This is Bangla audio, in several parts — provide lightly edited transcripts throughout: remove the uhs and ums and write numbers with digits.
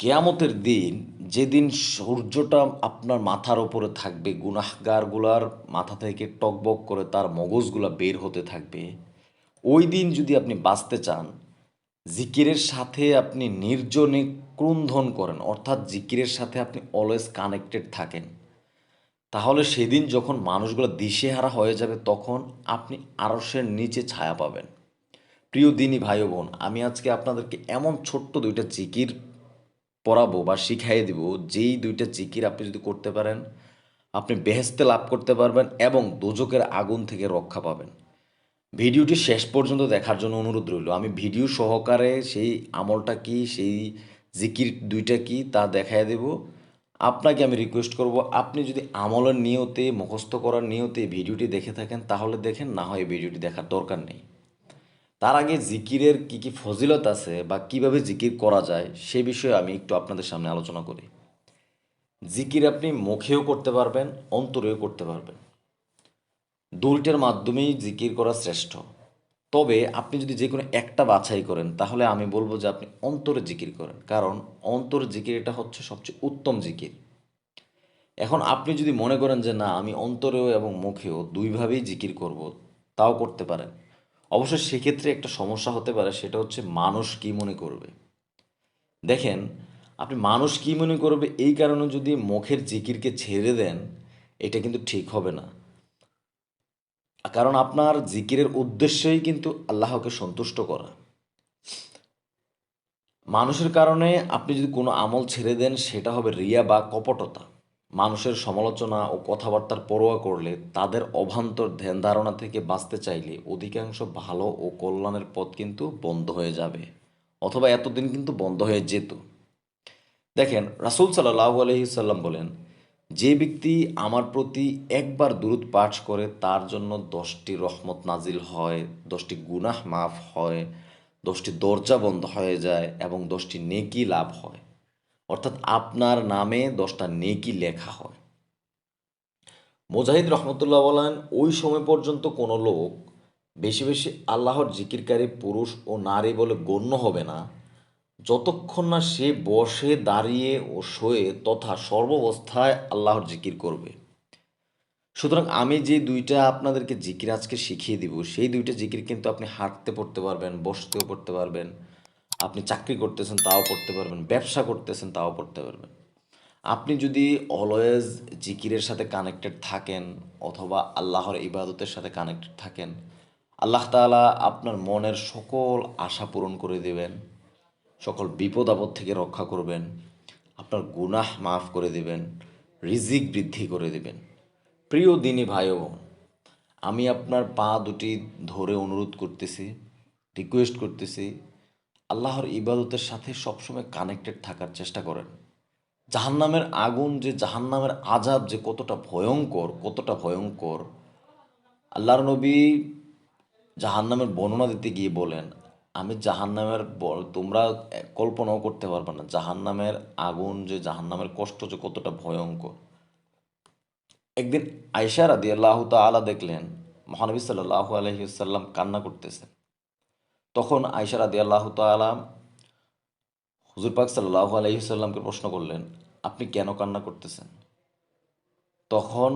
কেয়ামতের দিন যেদিন সূর্যটা আপনার মাথার ওপরে থাকবে, গুনাহগারগুলার মাথা থেকে টগবগ করে তার মগজগুলা বের হতে থাকবে, ওই দিন যদি আপনি বাঁচতে চান, জিকিরের সাথে আপনি নির্জনে ক্রুন্ধন করেন, অর্থাৎ জিকিরের সাথে আপনি অলওয়েজ কানেক্টেড থাকেন, তাহলে সেদিন যখন মানুষগুলো দিশেহারা হয়ে যাবে তখন আপনি আরশের নিচে ছায়া পাবেন। প্রিয় দিনী ভাই ও বোন, আমি আজকে আপনাদেরকে এমন ছোট্ট দুইটা জিকির পড়াবো বা শিখাইয়ে দিব, যেই দুইটা জিকির আপনি যদি করতে পারেন আপনি বেহেশতে লাভ করতে পারবেন এবং দোজকের আগুন থেকে রক্ষা পাবেন। ভিডিওটি শেষ পর্যন্ত দেখার জন্য অনুরোধ রইল। আমি ভিডিও সহকারে সেই আমলটা কি, সেই জিকির দুইটা কি তা দেখাইয়ে দেব। আপনাকে আমি রিকোয়েস্ট করব, আপনি যদি আমলের নিয়তে, মুখস্থ করার নিয়তে ভিডিওটি দেখে থাকেন তাহলে দেখেন, না হয় ভিডিওটি দেখার দরকার নেই। তার আগে জিকিরের কি কি ফজিলত আছে বা কিভাবে জিকির করা যায় সে বিষয়ে আমি একটু আপনাদের সামনে আলোচনা করি। জিকির আপনি মুখেও করতে পারবেন, অন্তরেও করতে পারবেন। দুইটার মাধ্যমেই জিকির করা শ্রেষ্ঠ। তবে আপনি যদি যে কোনো একটা বাছাই করেন তাহলে আমি বলবো যে আপনি অন্তরে জিকির করেন, কারণ অন্তরে জিকির এটা হচ্ছে সবচেয়ে উত্তম জিকির। এখন আপনি যদি মনে করেন যে না, আমি অন্তরেও এবং মুখেও দুইভাবেই জিকির করব, তাও করতে পারেন। অবশ্য সেক্ষেত্রে একটা সমস্যা হতে পারে, সেটা হচ্ছে মানুষ কি মনে করবে। দেখেন, আপনি মানুষ কি মনে করবে এই কারণে যদি মুখের জিকিরকে ছেড়ে দেন, এটা কিন্তু ঠিক হবে না। কারণ আপনার জিকিরের উদ্দেশ্যই কিন্তু আল্লাহকে সন্তুষ্ট করা। মানুষের কারণে আপনি যদি কোনো আমল ছেড়ে দেন সেটা হবে রিয়া বা কপটতা। মানুষের সমালোচনা ও কথাবার্তার পরোয়া করলে, তাদের অভান্তর ধ্যান ধারণা থেকে বাঁচতে চাইলে অধিকাংশ ভালো ও কল্যাণের পথ কিন্তু বন্ধ হয়ে যাবে, অথবা এতদিন কিন্তু বন্ধ হয়ে যেত। দেখেন, রাসূল সাল্লাল্লাহু আলাইহি সাল্লাম বলেন, যে ব্যক্তি আমার প্রতি একবার দুরূদ পাঠ করে তার জন্য 10টি রহমত নাজিল হয়, 10টি গুনাহ মাফ হয়, 10টি দরজা বন্ধ হয়ে যায় এবং 10টি নেকি লাভ হয়। অর্থাৎ আপনার নামে 10টা নেকি লেখা হয়। মুজাহিদ রহমতুল্লাহ বলেন, ওই সময় পর্যন্ত কোনো লোক বেশি বেশি আল্লাহর জিকিরকারী পুরুষ ও নারী বলে গণ্য হবে না, যতক্ষণ না সে বসে, দাঁড়িয়ে ও শোয়ে তথা সর্বাবস্থায় আল্লাহর জিকির করবে। সুতরাং আমি যে দুইটা আপনাদেরকে জিকির আজকে শিখিয়ে দিব, সেই দুইটা জিকির কিন্তু আপনি হাঁটতে পড়তে পারবেন, বসতেও পড়তে পারবেন, আপনি চাকরি করতেছেন তাও পড়তে পারবেন, ব্যবসা করতেছেন তাও পড়তে পারবেন। আপনি যদি অলওয়েজ জিকিরের সাথে কানেক্টেড থাকেন অথবা আল্লাহর ইবাদতের সাথে কানেক্টেড থাকেন, আল্লাহ তাআলা আপনার মনের সকল আশা পূরণ করে দেবেন, সকল বিপদ আপদ থেকে রক্ষা করবেন, আপনার গুনাহ মাফ করে দেবেন, রিজিক বৃদ্ধি করে দেবেন। প্রিয় দিনী ভাই ও বোন, আমি আপনার পা দুটি ধরে অনুরোধ করতেছি, রিকোয়েস্ট করতেছি, আল্লাহর ইবাদতের সাথে সবসময় কানেক্টেড থাকার চেষ্টা করেন। জাহান্নামের আগুন যে, জাহান্নামের আযাব যে কতটা ভয়ঙ্কর, কতটা ভয়ঙ্কর, আল্লাহর নবী জাহান্নামের বর্ণনা দিতে গিয়ে বলেন, আমি জাহান্নামের তোমরা কল্পনাও করতে পারবে না জাহান্নামের আগুন যে, জাহান্নামের কষ্ট যে কতটা ভয়ঙ্কর। একদিন আয়েশা রাদিয়াল্লাহু তাআলা দেখলেন মহানবী সাল্লাল্লাহু আলাইহি ওয়াসাল্লাম কান্না করতেছেন। তখন আয়েশা রাদিয়াল্লাহু তাআলা হুজুর পাক সাল্লাল্লাহু আলাইহি ওয়াসাল্লামকে প্রশ্ন করলেন, আপনি কেন কান্না করতেছেন? তখন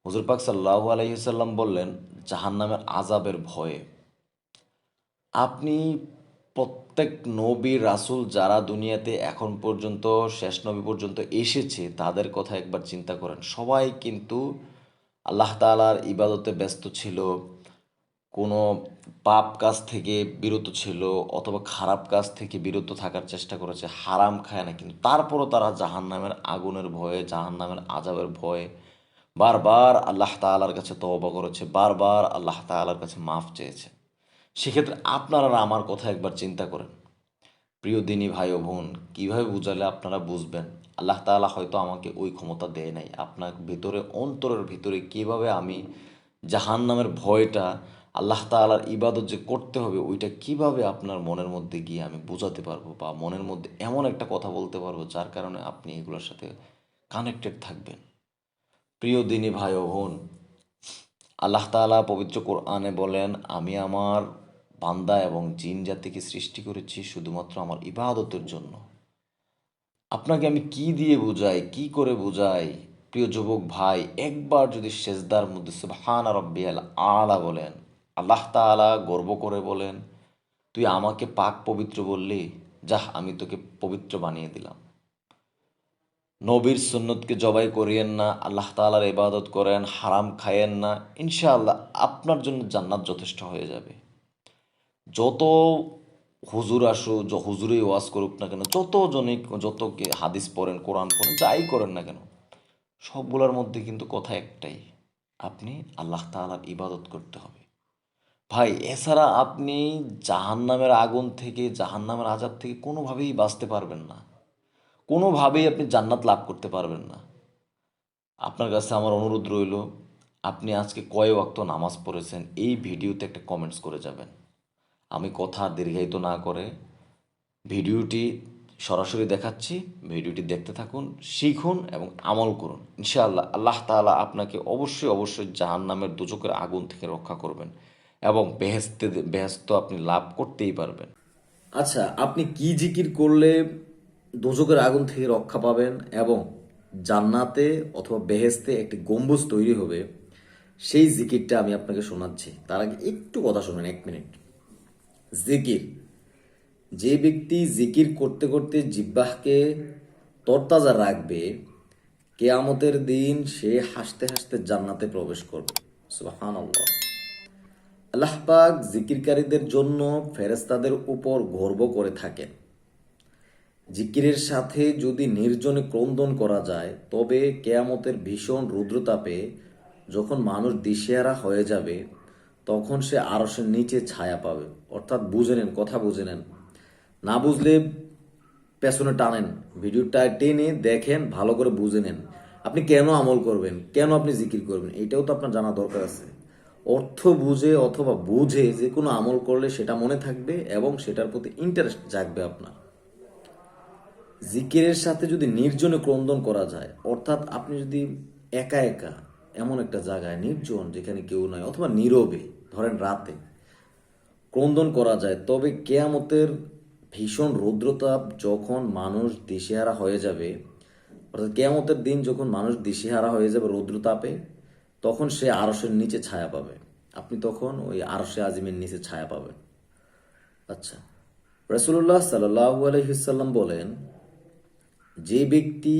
হুজুর পাক সাল্লাল্লাহু আলাইহি ওয়াসাল্লাম বললেন, জাহান্নামের আযাবের ভয়ে। আপনি প্রত্যেক নবী রাসূল যারা দুনিয়াতে এখন পর্যন্ত, শেষ নবী পর্যন্ত এসেছে তাদের কথা একবার চিন্তা করেন। সবাই কিন্তু আল্লাহ তাআলার ইবাদতে ব্যস্ত ছিল, কোনো পাপ কাজ থেকে বিরত ছিল অথবা খারাপ কাজ থেকে বিরত থাকার চেষ্টা করেছে, হারাম খায় না, কিন্তু তারপরও তারা জাহান্নামের আগুনের ভয়ে, জাহান্নামের আযাবের ভয়ে বারবার আল্লাহ তাআলার কাছে তওবা করেছে, বারবার আল্লাহ তাআলার কাছে মাফ চেয়েছে। সেক্ষেত্রে আপনারা আর আমার কথা একবার চিন্তা করেন। প্রিয় দিনী ভাই ও বোন, কীভাবে বুঝালে আপনারা বুঝবেন? আল্লাহ তাআলা হয়তো আমাকে ওই ক্ষমতা দেয় নাই। আপনার ভিতরে, অন্তরের ভিতরে কীভাবে আমি জাহান্নামের ভয়টা, আল্লাহ তাআলার ইবাদত যে করতে হবে ওইটা কীভাবে আপনার মনের মধ্যে গিয়ে আমি বোঝাতে পারবো, বা মনের মধ্যে এমন একটা কথা বলতে পারবো যার কারণে আপনি এগুলোর সাথে কানেক্টেড থাকবেন। প্রিয় দিনী ভাই ও বোন, আল্লাহ তাআলা পবিত্র কোরআনে বলেন, আমি আমার বান্দা এবং জিন জাতিকে সৃষ্টি করেছি শুধুমাত্র আমার ইবাদতের জন্য। আপনাকে আমি কি দিয়ে বুঝাই, কি করে বুঝাই? প্রিয় যুবক ভাই, একবার যদি সেজদার মধ্যে সুবহান রব্বিয়াল আলা বলেন, আল্লাহ তাআলা গর্ব করে বলেন, তুই আমাকে পাক পবিত্র বললি, যাহ আমি তোকে পবিত্র বানিয়ে দিলাম। নবীর সুন্নতকে জবাই করিয়েন না, আল্লাহ তাআলার ইবাদত করেন, হারাম খায়েন না, ইনশাআল্লাহ আপনার জন্য জান্নাত যথেষ্ট হয়ে যাবে। যত হুজুর আসুক, হুজুরই ওয়াজ করুক না কেন, যত জনে যত হাদিস পড়েন, কোরআন পড়েন, যাই করেন না কেন, সবগুলোর মধ্যে কিন্তু কথা একটাই, আপনি আল্লাহ তাআলার ইবাদত করতে হবে। ভাই, এছাড়া আপনি জাহান্নামের আগুন থেকে, জাহান্নামের আযাব থেকে কোনোভাবেই বাঁচতে পারবেন না, কোনোভাবেই আপনি জান্নাত লাভ করতে পারবেন না। আপনার কাছে আমার অনুরোধ রইল, আপনি আজকে কয় ওয়াক্ত নামাজ পড়েছেন এই ভিডিওতে একটা কমেন্টস করে যাবেন। আমি কথা দীর্ঘায়িত না করে ভিডিওটি সরাসরি দেখাচ্ছি, ভিডিওটি দেখতে থাকুন, শিখুন এবং আমল করুন। ইনশাআল্লাহ আল্লাহ তাআলা আপনাকে অবশ্যই অবশ্যই জাহান্নামের দোজখের আগুন থেকে রক্ষা করবেন এবং বেহেশত আপনি লাভ করতেই পারবেন। আচ্ছা, আপনি কি জিকির করলে দোজখের আগুন থেকে রক্ষা পাবেন এবং জান্নাতে অথবা বেহেশতে একটি গম্বুজ তৈরি হবে, সেই জিকিরটা আমি আপনাকে শোনাচ্ছি। তার আগে একটু কথা শুনুন, 1 মিনিট। জিকির, যে ব্যক্তি জিকির করতে করতে জিহ্বাকে তরতাজা রাখবে, কেয়ামতের দিন সে হাসতে হাসতে জান্নাতে প্রবেশ করবে। সুবহানাল্লাহ। আল্লাহ পাক জিকিরকারীদের জন্য ফেরেশতাদের উপর গর্ব করে থাকেন। জিকিরের সাথে যদি নির্জনে ক্রন্দন করা যায়, তবে কেয়ামতের ভীষণ রুদ্রতাপে যখন মানুষ দিশেহারা হয়ে যাবে, তখন সে আরশের নিচে ছায়া পাবে। অর্থাৎ বুঝে নেন, কথা বুঝে নেন। না বুঝলে পেছনে টানেন, ভিডিওটা টেনে দেখেন, ভালো করে বুঝে নেন। আপনি কেন আমল করবেন, কেন আপনি জিকির করবেন, এটাও তো আপনার জানা দরকার আছে। অর্থ বুঝে অথবা বুঝে যে কোনো আমল করলে সেটা মনে থাকবে এবং সেটার প্রতি ইন্টারেস্ট জাগবে আপনার। জিকিরের সাথে যদি নির্জনে ক্রন্দন করা যায়, অর্থাৎ আপনি যদি একা একা এমন একটা জায়গায় নির্জন যেখানে কেউ নয় অথবা নীরবে, ধরেন রাতে ক্রন্দন করা যায়, তবে কেয়ামতের ভীষণ রৌদ্রতাপ যখন মানুষ দিশেহারা হয়ে যাবে, অর্থাৎ কেয়ামতের দিন যখন মানুষ দিশেহারা হয়ে যাবে রৌদ্রতাপে, তখন সে আরশের নিচে ছায়া পাবে। আপনি তখন ওই আরশে আজিমের নিচে ছায়া পাবেন। আচ্ছা, রাসূলুল্লাহ সাল্লাল্লাহু আলাইহি ওয়াসাল্লাম বলেন, যে ব্যক্তি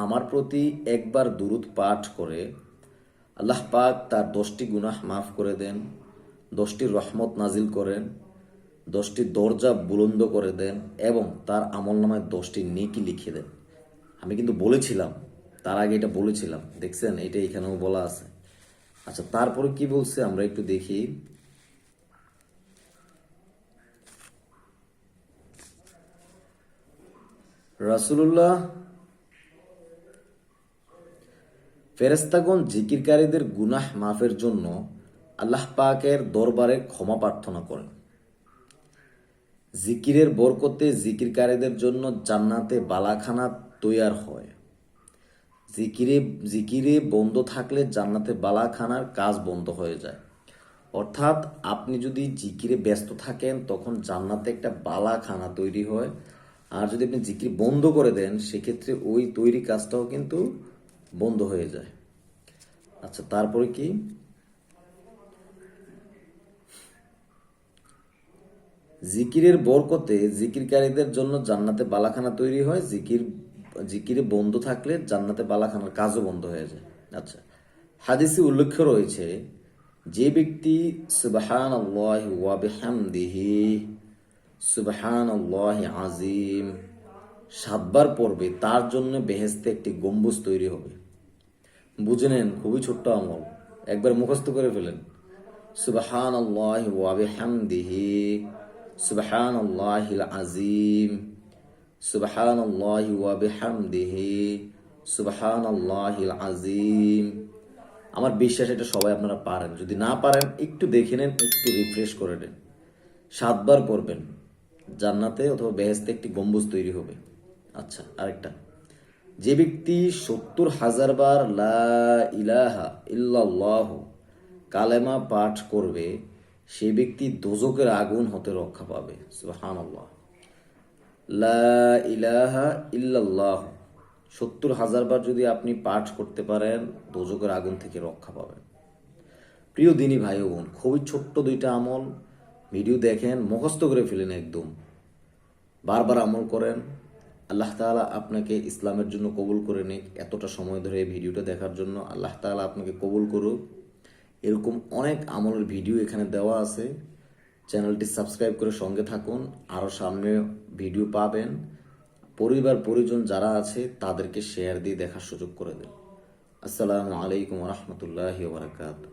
আমার প্রতি একবার দুরূদ পাঠ করে, আল্লাহ পাক তার 10টি গুনাহ মাফ করে দেন, 10টি রহমত নাজিল করেন, 10টি দরজা বুলন্দ করে দেন এবং তার আমলনামায় 10টি নেকি লিখে দেন। আমি কিন্তু বলেছিলাম, তার আগে এটা বলেছিলাম, দেখছেন, এটা এখানেও বলা আছে। আচ্ছা, তারপরে কি বলছে আমরা একটু দেখি। রাসূলুল্লাহ, ফেরেশতাগণ জিকিরকারীদের গুনাহ মাফের জন্য আল্লাহ পাকের দরবারে ক্ষমা প্রার্থনা করেন। জিকিরের বরকতে জিকিরকারীদের জন্য জান্নাতে বালাখানা তৈয়ার হয়। জিকিরে জিকিরে বন্ধ থাকলে জান্নাতে বালাখানার কাজ বন্ধ হয়ে যায়। অর্থাৎ আপনি যদি জিকিরে ব্যস্ত থাকেন, তখন জান্নাতে একটা বালাখানা তৈরি হয়। আর যদি আপনি জিকির বন্ধ করে দেন, সেক্ষেত্রে ওই তৈরি কাজটাও কিন্তু বন্ধ হয়ে যায়। আচ্ছা, তারপরে কি? জিকিরের বরকতে জিকিরকারীদের জন্য জান্নাতে বালাখানা তৈরি হয়। জিকিরে বন্ধ থাকলে জান্নাতে বালাখানার কাজও বন্ধ হয়ে যায়। আচ্ছা, হাদিসে উল্লেখ রয়েছে, যে ব্যক্তি সুবহানাল্লাহি ওয়া বিহামদিহি সুবহানাল্লাহি আযীম 7 বার পড়বে, তার জন্য বেহেশতে একটি গম্বুজ তৈরি হবে। বুঝে নেন, খুবই ছোট্ট আমল, একবার মুখস্থ করে ফেলেন। সুবহানাল্লাহি ওয়া বিহামদিহি সুবহানাল্লাহিল আযীম সুবহানাল্লাহি ওয়া বিহামদিহি সুবহানাল্লাহিল আযীম। আমার বিশ্বাস এটা সবাই আপনারা পারেন। যদি না পারেন একটু দেখে নেন, একটু রিফ্রেশ করে নেন। 7 বার করবেন, জান্নাতে অথবা বেহেশতে একটি গম্বুজ তৈরি হবে। আচ্ছা, আরেকটা, যে ব্যক্তি 70,000 বার লা ইলাহা ইল্লাল্লাহ কালেমা পাঠ করবে, সে ব্যক্তি দোজখের আগুন হতে রক্ষা পাবে। সুবহানাল্লাহ। লা ইলাহা ইল্লাল্লাহ ৭০,০০০ বার যদি আপনি পাঠ করতে পারেন, দোজখের আগুন থেকে রক্ষা পাবেন। প্রিয় দিনী ভাই ও বোন, খুবই ছোট্ট দুইটা আমল, ভিডিও দেখেন, মুখস্থ করে ফেলেন একদম, বারবার আমল করেন। আল্লাহ তাআলা আপনাকে ইসলামের জন্য কবুল করে নিক। এতটা সময় ধরে এই ভিডিওটা দেখার জন্য আল্লাহ তাআলা আপনাকে কবুল করুক। এরকম অনেক আমলের ভিডিও এখানে দেওয়া আছে। চ্যানেলটি সাবস্ক্রাইব করে সঙ্গে থাকুন, আরও সামনে ভিডিও পাবেন। পরিবার পরিজন যারা আছে তাদেরকে শেয়ার দিয়ে দেখার সুযোগ করে দেন। আসসালামু আলাইকুম ওয়া রাহমাতুল্লাহি ওয়া বারাকাতুহু।